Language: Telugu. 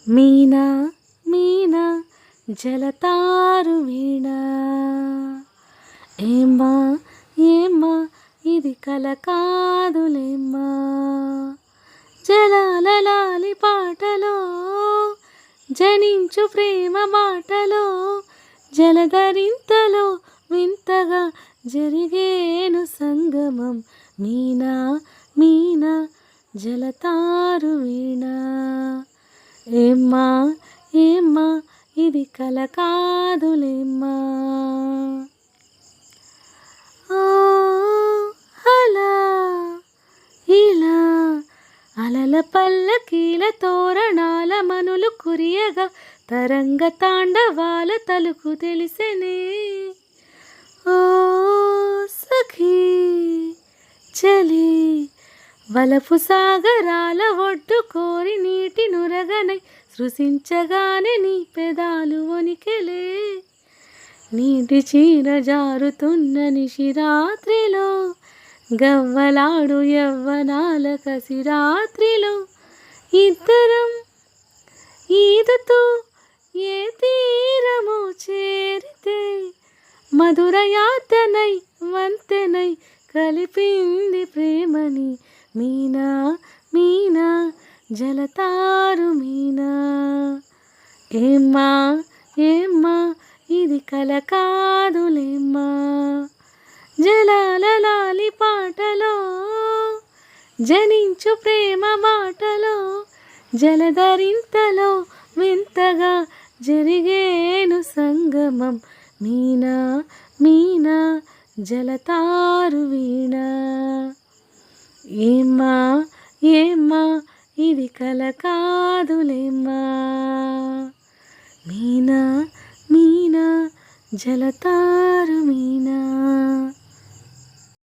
మీనా మీనా జలతారు వీణ ఏమ్మా ఏమ్మా ఇది కల కాదులేమ్మా జలాల లాలి పాటలో జనించు ప్రేమ మాటలో జలధరింతలో వింతగా జరిగేను సంగమం మీనా మీనా జలతారు వీణ ఏమ్మా ఏమ్మా ఇది కల కాదులేమ్మా అలా ఇలా అలల పల్లకీల తోరణాల మనులు కురియగా తరంగ తాండవాల తలుకు తెలిసెనే ఓ సఖీ చలి వలపు సాగరాల ఒడ్డు కోరి నీటి నురగనై సృశించగానే నీ పెదాలు వణికెలే నీటి చీర జారుతున్న నిశిరాత్రిలో గవ్వలాడు యవ్వనాల కసిరాత్రిలో ఇద్దరం ఈదుతూ ఏ తీరము చేరితే మధుర యాతనై వంతెనై కలిపింది ప్రేమని మీనా మీనా జలతారు మీనా ఏమ్మా ఏమ్మా ఇది కల కాదులేమ్మా జలాల లాలి పాటలో జనించు ప్రేమ మాటలో జలధరింతలో వింతగా జరిగేను సంగమం మీనా మీనా జలతారు వీణ ఏమ్మా ఏమ్మా ఇది కల కాదులేమ్మా మీనా మీనా జలతారు